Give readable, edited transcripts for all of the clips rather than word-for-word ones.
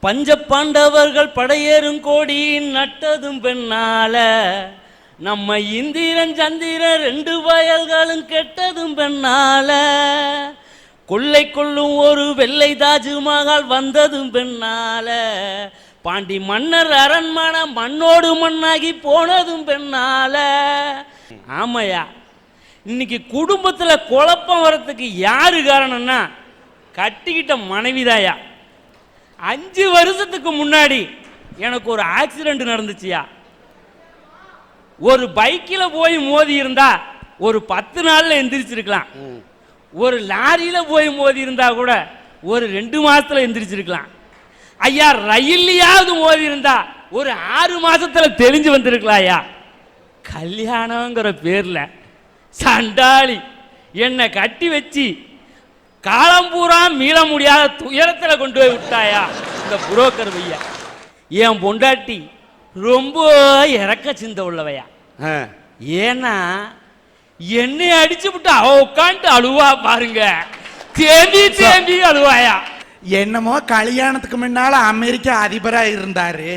பஞ்ச பாண்டவர்கள் படையேறும் கோடி நட்டதும் பெண்ணால, நம்ம இந்திரன் சந்திரன் 2 வயல்களும் கெட்டதும் பெண்ணால, கொள்ளை கொள்ளும் ஒரு வெள்ளை தாஜ்மஹால் வந்ததும் பெண்ணால, பாண்டி மன்னர் அரண்மனை மண்ணோடு மண்ணாகி போனதும் பெண்ணால. ஆமையா, இன்னைக்கு குடும்பத்துல குழப்பம் வரத்துக்கு யாரு காரணம்னா கட்டிக்கிட்ட மனைவிதாயா. 5 வருஷத்துக்கு முன்னாடி எனக்கு ஒரு ஆக்சிடென்ட் நடந்துச்சியா. ஒரு பைக்கில் போய் மோதி இருந்தா ஒரு 10 நாள்ல எந்திரிச்சிருக்கலாம். ஒரு லாரியில போய் மோதி இருந்தா கூட ஒரு 2 மாசத்துல எந்திரிச்சிருக்கலாம். ஐயா, ரயில்லையாவது மோதி இருந்தா ஒரு 6 மாசத்துல தெளிஞ்சு வந்திருக்கலாம். ஐயா, கல்யாணங்கிற பேர்ல சண்டாளி என்னை கட்டி வச்சு காலம்பூரா மீள முடியாத துயரத்தில் கொண்டு போய் விட்டாயா இந்த புரோக்கர் பையா. என் பொண்டாட்டி ரொம்ப இறக்க சிந்த உள்ளவையா. ஏன்னா என்னை அடிச்சு விட்டு அவ உட்காந்து அழுவா பாருங்க, தேம்பி தேம்பி அழுவாயா. என்னமோ கல்யாணத்துக்கு முன்னால அமெரிக்கா அதிபரா இருந்தாரு,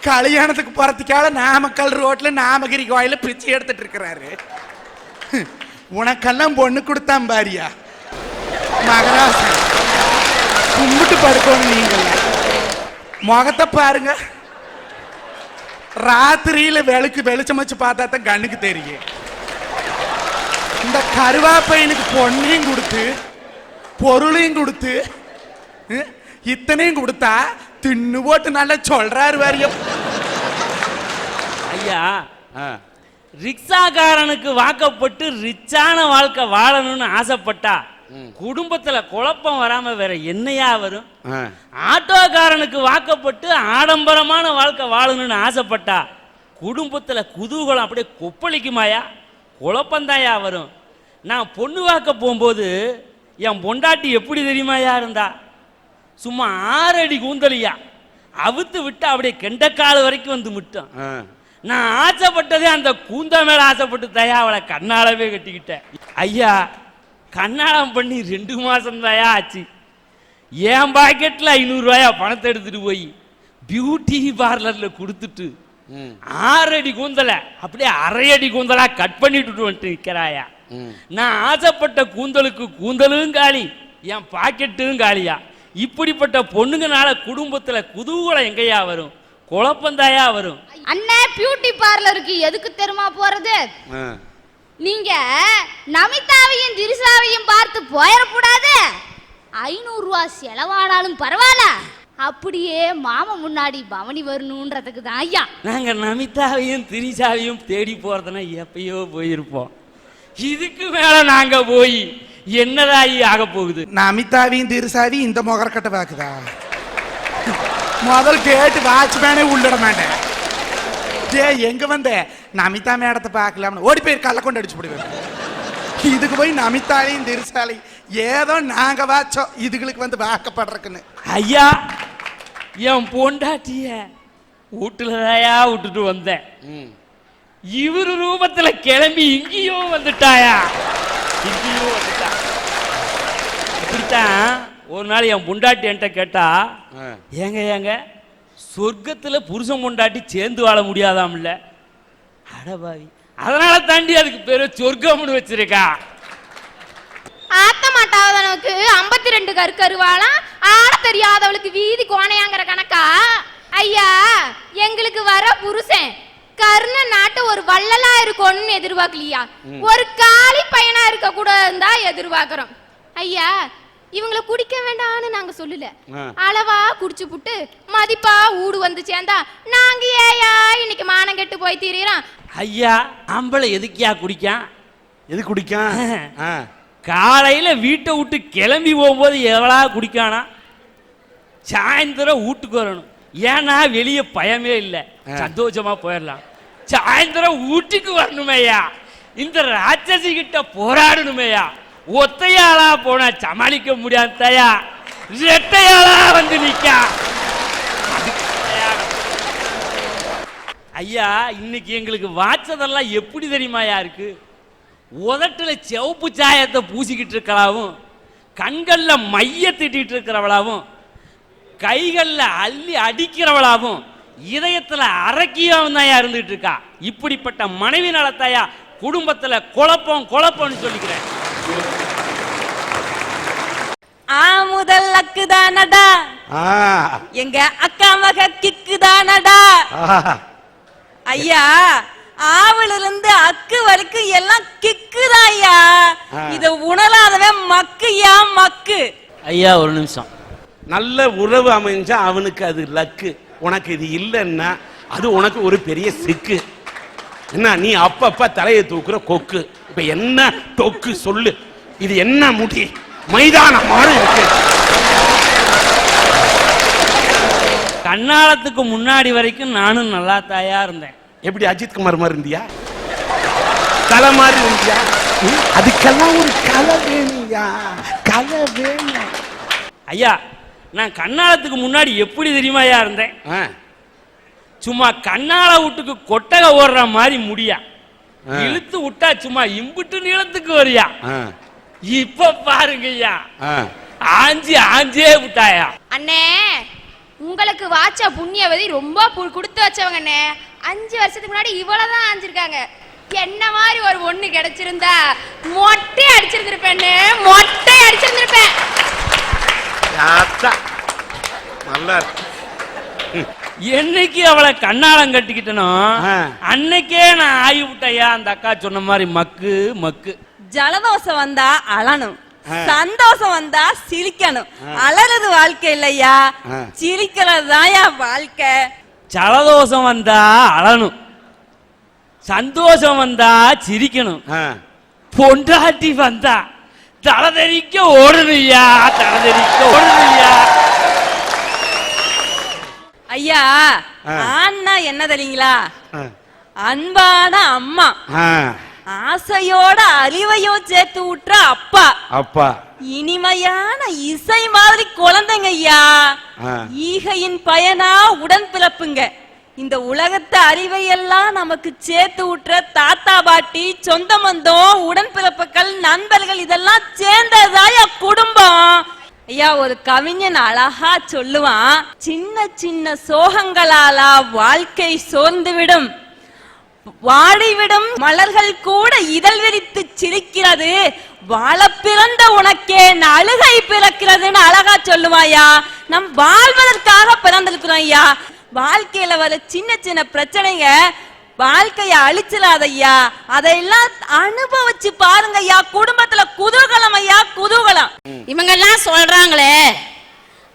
கல்யாணத்துக்கு போறதுக்காக நாமக்கல் ரோட்ல நாமகிரி கோயில பிச்சை எடுத்துட்டு இருக்கிறாரு. உனக்கெல்லாம் பொண்ணு கொடுத்தான் பாரியா மகராசன், கும்பிட்டு படுக்கணும். நீங்க முகத்தை பாருங்க, ராத்திரியில வெளிச்சம் வச்சு பார்த்தா தான் கண்ணுக்கு தெரியும். இந்த கருவாப்பையனுக்கு பொண்ணையும் கொடுத்து பொருளையும் கொடுத்து இத்தனையும் கொடுத்தா தின்னு போட்டு நல்லா சொல்றாரு வாரியம். ஐயா, ரிக்ஷாக்காரனுக்கு வாக்கப்பட்டு ரிச்சான வாழ்க்கை வாழணும்னு ஆசைப்பட்டா குடும்பத்துல குழப்பம் வராம வேற என்னையா வரும்? ஆட்டோக்காரனுக்கு வாக்கப்பட்டு ஆடம்பரமான வாழ்க்கை வாழணும்னு ஆசைப்பட்டா குடும்பத்துல குதூகலம் அப்படியே கொப்பளிக்குமாயா, குழப்பந்தாயா வரும். நான் பொண்ணு வாக்க போகும்போது என் பொண்டாட்டி எப்படி தெரியுமாயா இருந்தா? சும்மா 6 அடி கூந்தலியா, அவுத்து விட்டு அப்படியே கெண்டக்கால் வரைக்கும் வந்து முட்டும். நான் ஆசைப்பட்டதே அந்த கூந்த மேல ஆசைப்பட்டு தயா அவளை கண்ணாலவே கட்டிக்கிட்டேன். ஐயா, கண்ணாலம் பண்ணி 2 மாசம் தாயா ஆச்சு. என் பாக்கெட்ல 500 ரூபாயா பணத்தை எடுத்துட்டு போய் பியூட்டி பார்லர்ல கொடுத்துட்டு 6 அடி கூந்தலை அப்படியே 1/2 அடி கூந்தலா கட் பண்ணிட்டு வந்துட்டு நிற்கிறாயா. நான் ஆசைப்பட்ட கூந்தலுக்கு கூந்தலும் காலி, என் பாக்கெட்டும் காலியா. இப்படிப்பட்ட பொண்ணுங்கனால குடும்பத்துல குதூகலம் எங்கயா வரும்? குழப்பந்தாயா வரும். அண்ணே, பியூட்டி பார்லருக்கு எதுக்கு தெரியுமா போறது? நீங்க நமிதாவையும் திரிசாவையும் பார்த்து போயிடக்கூடாது. 500 ரூபாய் செலவானாலும் பரவாயில்ல, அப்படியே மாமா முன்னாடி பவனி வரணுன்றதுக்கு தான் ஐயா. நாங்க நமிதாவையும் திரிசாவையும் தேடி போறதுன்னா எப்பயோ போயிருப்போம். இதுக்கு மேல நாங்க போய் என்னதாயி ஆக போகுது? நமிதாவையும் திருசாவையும் இந்த முகரக்கட்டை பாக்குதா? முதல் கேட்டு வாட்ச்மேனே உள்ளிட மாட்டேன். எங்க வந்த நமிதா மேடத்தை பார்க்கலாம்னு ஓடி போய் கள்ள கொண்டு அடிச்சு போடுவேன். இதுக்கு போய் நமிதாலையும் திருசாலையும் ஏதோ நாங்க வாச்சோம், இதுகளுக்கு வந்து வாக்கப்படுறக்குன்னு. ஐயா, என் பொண்டாட்டிய வீட்டுலதாயா விட்டுட்டு வந்தேன். இவரு ரூபத்துல கிளம்பி இங்கேயோ வந்துட்டாயா, இங்கேயோ வந்துட்டா. இப்படித்தான் ஒரு நாள் என் பொண்டாட்டி என்கிட்ட கேட்டா, ஏங்க சொர்க்கத்துல புருஷன் பொண்டாட்டி சேர்ந்து வாழ முடியாதாம்ல. அடபாவி, அதனால தாண்டி அதுக்கு பேரு சொர்க்கம்னு வச்சிருக்கா. ஆத்த மாட்டாதவனுக்கு 52 கருவாளாம், ஆட தெரியாதவளுக்கு வீதி கோணையாங்கிற கணக்கா? ஐயா, எங்களுக்கு வர புருஷன் கர்ண நாட்டு ஒரு வள்ளலா இருக்கும்னு எதிர்பார்க்கலையா, ஒரு காலி பையனா இருக்க கூட இருந்தா எதிர்பார்க்கிறோம். ஐயா, இவங்களை குடிக்க வேண்டாம்னு நாங்க சொல்லல, அளவா குடிச்சு புட்டு மதிப்பா ஊடு வந்து சேர்ந்தா நாங்க ஏயா இன்னைக்கு மானம் கெட்டு போய் தீரோம். ஐயா, ஆம்பளை எதுக்கியா குடிக்கான்? எது குடிக்கான்? காலையில வீட்டை விட்டு கிளம்பி போகும்போது எவ்வளா குடிக்கானா, சாயந்தரம் வீட்டுக்கு வரணும். ஏன்னா வெளியே பயமே இல்லை, சந்தோஷமா போயிடலாம். சாயந்தரம் வீட்டுக்கு வரணுமேயா, இந்த ராட்சசி கிட்ட போராடணுமேயா. ஒத்தையாளா போனா சமாளிக்க முடியாதையா, ரெட்டையாளா வந்து நிக்கா. ஐயா, இன்னைக்கு எங்களுக்கு வாச்சதெல்லாம் எப்படி தெரியுமாயா இருக்கு? உதட்டுல சிவப்பு சாயத்தை பூசிக்கிட்டு இருக்கலாவும், கண்கள்ல மைய திட்டிட்டு இருக்கிறவளாவும், கைகள்ல அள்ளி அடிக்கிறவளாவும் இதயத்துல அரக்கியாவும் தான் இருந்துட்டு இருக்கா. இப்படிப்பட்ட மனைவி நலத்தாயா குடும்பத்துல குழப்பம்னு சொல்லிக்கிறேன். முதல் அக்குதானடா, எங்க அக்கா மக கிக்குதானடா. ஐயா, ஆவல இருந்து அக்கு வரைக்கும் எல்லாம் கிக்குதா ஐயா. இத உணராதவன் மக்குயா மக்கு. ஐயா ஒரு நிமிஷம். நல்ல உறவு அமைஞ்சா அவனுக்கு அது லக்கு. உனக்கு இது இல்லைன்னா அது உனக்கு ஒரு பெரிய சிக்கு. என்ன நீ அப்பப்ப தலையை தூக்குற கொக்கு. இப்ப என்ன டொக்கு சொல்லு. இது என்ன முடி மைதானம் மாதிரி இருக்கு. கண்ணாலத்துக்கு முன்னாடி வரைக்கும் நானும் நல்லா தாயா இருந்தேன். எப்படி அஜித் குமார் மாதிரி இருந்தியா? கலை மாதிரி இருந்தியா? அதுக்கெல்லாம் ஒரு கலை வேணும்யா, கலை வேணும். ஐயா நான் கண்ணாலத்துக்கு முன்னாடி எப்படி தெரியுமாயா இருந்தேன்? சும்மா கண்ணால வீட்டுக்கு கொட்டகை ஓடுற மாதிரி முடியா இழுத்து விட்டா சும்மா இம்புட்டு நீளத்துக்கு வரியா. இப்ப பாருங்க ஐயா, ஆஞ்சே விட்டாயா. அண்ணே, உங்களுக்கு வாச்ச புண்ணியவதி ரொம்ப கொடுத்து வச்சவங்க அண்ணே. 5 வருஷத்துக்கு முன்னாடி இவ்வளவுதான் ஆஞ்சிருக்காங்க. என்ன மாதிரி ஒரு ஒண்ணு கிடைச்சிருந்தா மொட்டை அடிச்சிருந்திருப்பேன். மொட்டை அடிச்சிருந்திருப்பேன். என்னைக்கு அவளை கண்ணாலம் கட்டிக்கிட்டனோ அன்னைக்கே நான் ஆகி விட்டையா அந்த அக்கா சொன்ன மாதிரி மக்கு மக்கு. ஜலதோஷம் வந்தா அழணும், சந்தோஷம் வந்தா சிரிக்கணும். அலறது வாழ்க்கை இல்லையா, சிரிக்கிறது தான் வாழ்க்கை. ஜலதோஷம் வந்தா அழணும், சந்தோஷம் வந்தா சிரிக்கணும், பொண்டாட்டி வந்தா தலதெறிக்க ஓடணுயா, தலதெறிக்க ஓடணுயா. ஐயா, ஆனா என்ன தெரியுங்களா? அன்பான அம்மா, ஆசையோட அறிவையோ சேர்த்து விட்டுற அப்பா, அப்பா இனிமையான இசை மாதிரி குழந்தைங்க ஐயா. ஈகையின் பயனா உடன் பிறப்புங்க. இந்த உலகத்து அறிவையெல்லாம் நமக்கு சேர்த்து விட்டுற தாத்தா பாட்டி, சொந்த பந்தம், உடன் பிறப்புகள், நண்பர்கள், இதெல்லாம் சேர்ந்ததாயா குடும்பம். ஐயா, ஒரு கவிஞன் அழகா சொல்லுவான், சின்ன சின்ன சோகங்களாலா வாழ்க்கை சோர்ந்துவிடும், வாடிவிடும் மலர்கள் கூட இதழ் விரித்து சிரிக்கிறது, வாழ பிறந்த உனக்கே அழுகை பிறக்கிறதுன்னு அழகா சொல்லுவாயா. நம் வாழ்வதற்காக பிறந்திருக்கிறோம் ஐயா. வாழ்க்கையில வர சின்ன சின்ன பிரச்சனைங்க வாழ்க்கைய அழிச்சிடாத ஐயா. அதையெல்லாம் அனுபவிச்சு பாருங்க ஐயா. குடும்பத்துல குதூகலம் ஐயா, குதூகலம். இவங்கெல்லாம் சொல்றாங்களே,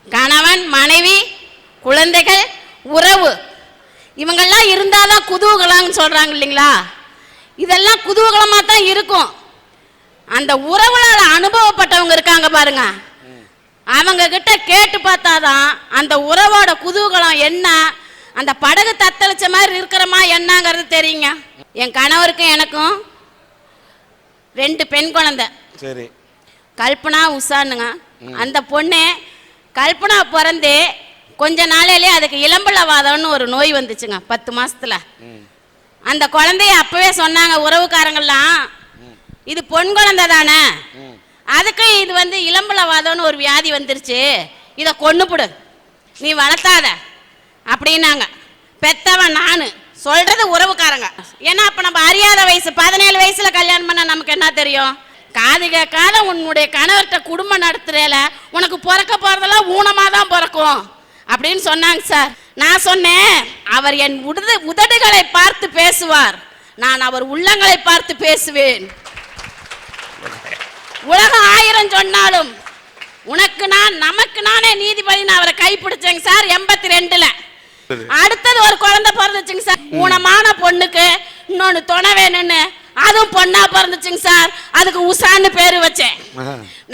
கணவன் மனைவி குழந்தைகள் உறவு, இவங்கெல்லாம் இருந்தாதான் குதூகலம்னு சொல்றாங்க இல்லைங்களா? இதெல்லாம் குதூகலமா தான் இருக்கும். அந்த உறவுல அனுபவப்பட்டவங்க இருக்காங்க பாருங்க, அவங்க கிட்ட கேட்டு பார்த்தாதான் அந்த உறவோட குதூகலம் என்ன, அந்த படகு தத்தளிச்ச மாதிரி இருக்கிறமா என்னங்கிறது தெரியுங்க. என் கணவருக்கும் எனக்கும் 2 பெண் குழந்தை. சரி, கல்பனா உஷானுங்க. அந்த பொண்ணு கல்பனா பிறந்து கொஞ்ச நாளையிலே அதுக்கு இளம்பலவாதம்னு ஒரு நோய் வந்துச்சுங்க. 10 மாசத்துல அந்த குழந்தைய அப்பவே சொன்னாங்க உறவுக்காரங்கெல்லாம், இது பொன் குழந்தை தானே, அதுக்கு இது இளம்பலவாதம்னு ஒரு வியாதி வந்துருச்சு, இதை கொன்னுப்புடு, நீ வளர்த்தாத அப்படின்னாங்க. பெத்தவன் நானு, சொல்றது உறவுக்காரங்க. ஏன்னா அப்ப நம்ம அறியாத வயசு, 17 வயசுல கல்யாணம் பண்ண நமக்கு என்ன தெரியும்? காது கேட்காத உன்னுடைய கணவர்கிட்ட குடும்பம் நடத்துறேல உனக்கு பிறக்க போறதெல்லாம் ஊனமா தான் பிறக்கும் அப்படின்னு சொன்னாங்க சார். நான் சொன்னேன், அவர் என் உதடுகளை பார்த்து பேசுவார், நான் அவர் உள்ளங்களை பார்த்து பேசுவேன். உலகம் 1000 சொன்னாலும் உனக்கு நான் நமக்கு நானே நீதிபதி. நான் அவரை கைப்பிடிச்சேங்க சார் 82ல. அடுத்தது ஒரு குழந்தை பிறந்துச்சுங்க சார். ஊனமான பொண்ணுக்கு இன்னொன்னு துணை வேணும்னு அதுவும் பொண்ணா பிறந்துச்சுங்க சார். அதுக்கு உஷான்னு பேரு வச்சேன்.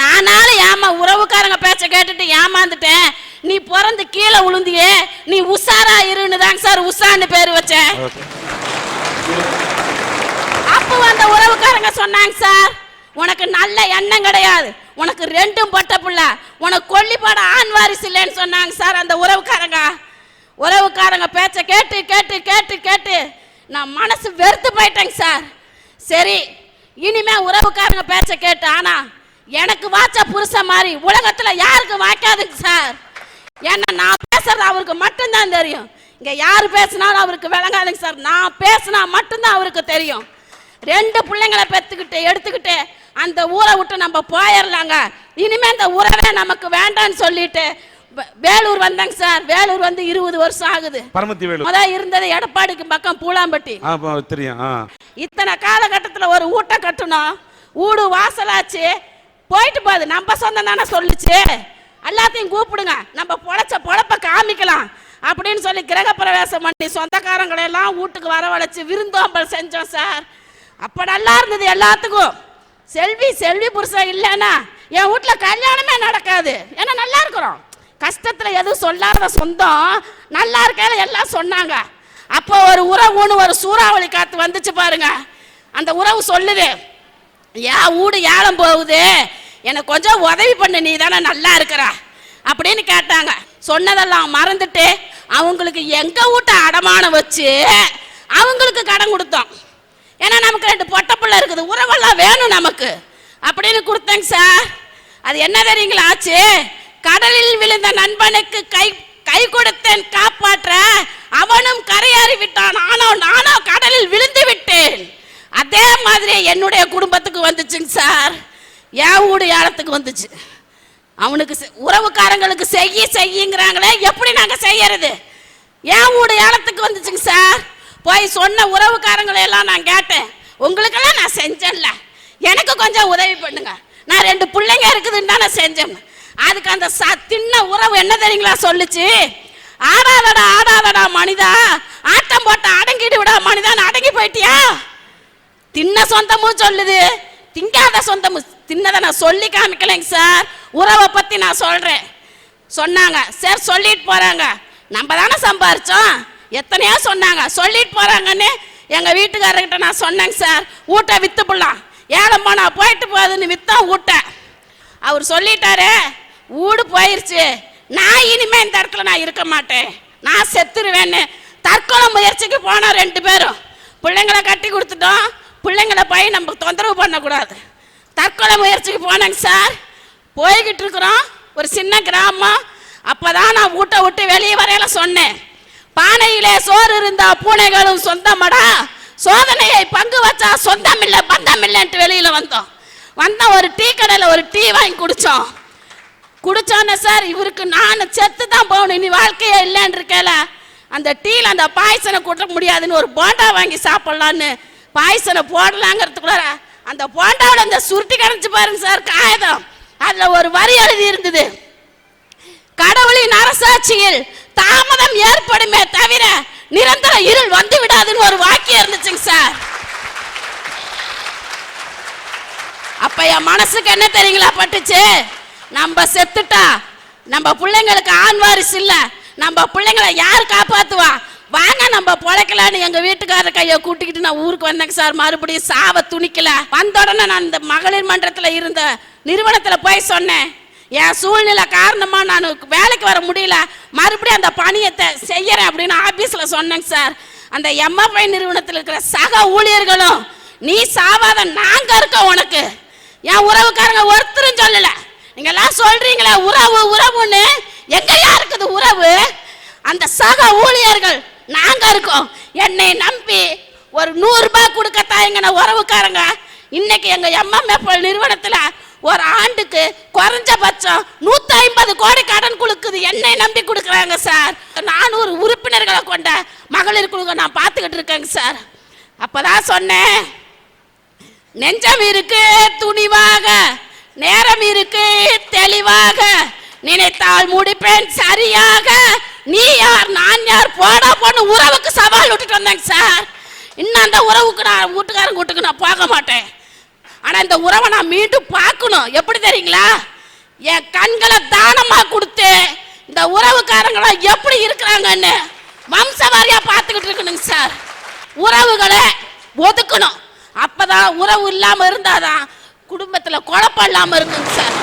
நானாலும் உறவுக்காரங்க பேச்ச கேட்டுட்டு ஏமாந்துட்டேன். நீ பிறந்து கீழே விழுந்தியே, நீ உஷாரா இருன்னு தாங்க சார் உஷான்னு பேரு வச்சேன். அப்போ அந்த உறவுக்காரங்க சொன்னாங்க, சார் உனக்கு நல்ல எண்ணம் கிடையாது, உனக்கு 2ம் பட்ட பிள்ளை, உனக்கு கொல்லிப்பாட ஆண் வாரிசு இல்லைன்னு சொன்னாங்க சார். அந்த உறவுக்காரங்க பேச்ச கேட்டு கேட்டு கேட்டு கேட்டு நான் மனசு வெறுத்து போயிட்டேங்க சார். சரி, இனிமே உறவுக்காரங்க பேச்ச கேட்டு, ஆனா எனக்கு வாச்ச புருஷன் மாதிரி உலகத்துல யாருக்கு வாய்க்காதுங்க சார். ஏன்னா நான் பேசுறது அவருக்கு மட்டும்தான் தெரியும். இங்க யாரு பேசினாலும் அவருக்கு விளங்காதுங்க சார். நான் பேசினா மட்டும்தான் அவருக்கு தெரியும். 2 பிள்ளைங்களை பெத்துக்கிட்டு எடுத்துக்கிட்டு அந்த ஊரை விட்டு நம்ம போயிடலாங்க. இனிமே இந்த உறவே நமக்கு வேண்டான்னு சொல்லிட்டு வேலூர் வந்தாங்க சார். வேலூர் வந்து 20 வருஷம் ஆகுது. பரமத்தி வேலூர் முதல் இருந்தது எடப்பாடிக்கு பக்கம் பூலாம்பட்டி. தெரியும். இத்தனை காலகட்டத்துல ஒரு ஊட்ட கட்டணும், ஊடு வாசலாச்சு போயிட்டு போகுது. நம்ம சொந்தம் தானே சொல்லுச்சு, எல்லாத்தையும் கூப்பிடுங்க, நம்ம பொழப்ப காமிக்கலாம் அப்படின்னு சொல்லி கிரகப்பிரவேசம் பண்ணி சொந்தக்காரங்களை எல்லாம் வீட்டுக்கு வரவழைச்சு விருந்தோம்பல் செஞ்சோம் சார். அப்ப நல்லா இருந்தது எல்லாத்துக்கும். செல்வி புருஷன் இல்லைன்னா என் வீட்டுல கல்யாணமே நடக்காது. ஏன்னா நல்லா இருக்கிறோம், கஷ்டத்துல எதுவும் சொல்லாத சொந்தம், நல்லா இருக்கையில எல்லாம் சொன்னாங்க. அப்போ ஒரு உறவுன்னு ஒரு சூறாவளி காத்து வந்துச்சு பாருங்க. அந்த உறவு சொல்லுது, என் வீடு ஏலம் போகுது, எனக்கு கொஞ்சம் உதவி பண்ணு, நீ தானே நல்லா இருக்கிற அப்படின்னு கேட்டாங்க. சொன்னதெல்லாம் மறந்துட்டு அவங்களுக்கு எங்க வீட்டை அடமானம் வச்சு அவங்களுக்கு கடன் கொடுத்தோம். ஏன்னா நமக்கு 2 பொட்ட பிள்ளை இருக்குது, உறவெல்லாம் வேணும் நமக்கு அப்படின்னு கொடுத்தேங்க சார். அது என்ன தெரியுங்களா ஆச்சு? கடலில் விழுந்த நண்பனுக்கு கை கொடுத்தேன் காப்பாற்ற, அவனும் கரையேறி விட்டான், நானோ கடலில் விழுந்து விட்டேன். அதே மாதிரி என்னுடைய குடும்பத்துக்கு வந்துச்சுங்க சார். என் வீடு ஏலத்துக்கு வந்துச்சு. அவனுக்கு உறவுக்காரங்களுக்கு செய்யுங்கிறாங்களே, எப்படி நாங்க செய்யறது? என் வீடு ஏலத்துக்கு வந்துச்சுங்க சார். போய் சொன்ன உறவுக்காரங்களை எல்லாம் நான் கேட்டேன், உங்களுக்கெல்லாம் நான் செஞ்சேன்ல, எனக்கு கொஞ்சம் உதவி பண்ணுங்க, நான் 2 பிள்ளைங்க இருக்குதுன்னு தான் நான் செஞ்சேன். அதுக்கு அந்த தின்ன உறவு என்ன தெரியுங்களா சொல்லுச்சு? ஆடாதடா மனிதா, ஆட்டம் போட்ட அடங்கிட்டு விட மனிதான், அடங்கி போயிட்டியா? தின்ன சொந்தமும் சொல்லுது, திங்காத சொந்தமும். தின்னதை நான் சொல்லி காமிக்கலைங்க சார், உறவை பத்தி நான் சொல்றேன். சொன்னாங்க சார், சொல்லிட்டு போறாங்க, நம்ம தானே சம்பாரிச்சோம், எத்தனையோ சொன்னாங்க, சொல்லிட்டு போறாங்கன்னு எங்க வீட்டுக்காரர்கிட்ட நான் சொன்னேங்க சார். ஊட்ட வித்து போடலாம், ஏலம் போனா போயிட்டு போகுதுன்னு வித்தா ஊட்ட. அவர் சொல்லிட்டாரு, ஊடு போயிருச்சு, நான் இனிமே இந்த இடத்துல நான் இருக்க மாட்டேன், நான் செத்துருவேன்னு தற்கொலை முயற்சிக்கு போனா 2 பேரும். பிள்ளைங்களை கட்டி கொடுத்துட்டோம், பிள்ளைங்களை போய் நம்ம தொந்தரவு பண்ணக்கூடாது, தற்கொலை முயற்சிக்கு போனாங்க சார். போய்கிட்டு இருக்கிறோம், ஒரு சின்ன கிராமம். அப்பதான் நான் வீட்டை விட்டு வெளியே வரையில சொன்னேன், பானையிலே சோறு இருந்தா பூனைகளும் சொந்தமடா, சோதனையை பங்கு வச்சா சொந்தம் இல்லை பந்தம் இல்லைன்ட்டு வெளியில வந்தோம். ஒரு டீ கடையில் ஒரு டீ வாங்கி குடிச்சோன்னே சார், இவருக்கு நான் செத்து தான் போகணும், இனி வாழ்க்கையே இல்லைன்னு இருக்கல, அந்த டீல அந்த பாய்சனை கூட்ட முடியாதுன்னு ஒரு போண்டா வாங்கி சாப்பிடலான்னு பாய்சனை போடலாங்கிறதுக்குள்ள அந்த போண்டாவில் அந்த சுருட்டி கரைச்சு பாருங்க சார் காகிதம், அதுல ஒரு வரி எழுதி இருந்தது, கடவுளின் அரசாட்சியில் தாமதம் ஏற்படுமே தவிர நிரந்தர இருள் வந்து விடாதுன்னு ஒரு வாக்கியம் இருந்துச்சுங்க சார். அப்ப என் மனசுக்கு என்ன தெரியுங்களா பட்டுச்சு? நம்ம செத்துட்டா நம்ம பிள்ளைங்களுக்கு ஆண் வாரிசு இல்ல, நம்ம பிள்ளைங்களை யார் காப்பாத்துவா? வாங்க நம்ம பொழைக்கலான்னு எங்க வீட்டுக்காரர் கையை கூட்டிக்கிட்டு நான் ஊருக்கு வந்தேங்க சார். மறுபடியும் சாவ துணிக்கல. வந்த உடனே நான் இந்த மகளிர் மன்றத்துல இருந்த நிறுவனத்துல போய் சொன்னேன், என் சூழ்நிலை காரணமா நான் வேலைக்கு வர முடியல, மறுபடியும் அந்த பணியத்தை செய்யறேன் அப்படின்னு ஆபீஸ்ல சொன்னேங்க சார். அந்த எம்எஃப்ஐ நிறுவனத்தில் இருக்கிற சக ஊழியர்களும், நீ சாவாத நாங்க இருக்கோம் உனக்கு, என் உறவுக்காரங்க ஒருத்தரும் சொல்லல. நீங்க எல்லாம் சொல்றீங்களே உறவுன்னு, எங்கயா இருக்குது உறவு? அந்த சக ஊழியர்கள் நாங்க இருக்கோம். என்னை நம்பி ஒரு 100 ரூபாய் கொடுக்கத்தாயங்க உறவுக்காரங்க இன்னைக்கு எங்க எம்எஃப்ஐ நிறுவனத்துல ஒரு ஆண்டுக்கு குறைஞ்சபட்சம் 150 கோடி கடன் கொடுக்குது, என்னை நம்பி கொடுக்குறாங்க சார். 400 உறுப்பினர்களை கொண்ட மகளிர் குழுவை நான் பார்த்துக்கிட்டு இருக்கேங்க சார். அப்பதான் சொன்னேன், நெஞ்சம் இருக்கு துணிவாக, நேரம் இருக்கு தெளிவாக, நினைத்தால் முடிப்பேன் சரியாக, நீ யார் நான் யார் போடா பொண்ணு உறவுக்கு சவால் விட்டுட்டு வந்தேங்க சார். இன்னும் அந்த உறவுக்கு நான் வீட்டுக்காரன் கூட்டுக்கு நான் போக மாட்டேன். ஆனா இந்த உறவை நான் மீண்டும் பார்க்கணும். எப்படி தெரியுங்களா? என் கண்களை தானமா கொடுத்து இந்த உறவுக்காரங்களா எப்படி இருக்கிறாங்கன்னு வம்சவாரியா பார்த்துக்கிட்டு இருக்கணுங்க சார். உறவுகளை ஒதுக்கணும். அப்பதான் உறவு இல்லாம இருந்தாதான் குடும்பத்துல குழப்பம் இல்லாம இருக்குங்க சார்.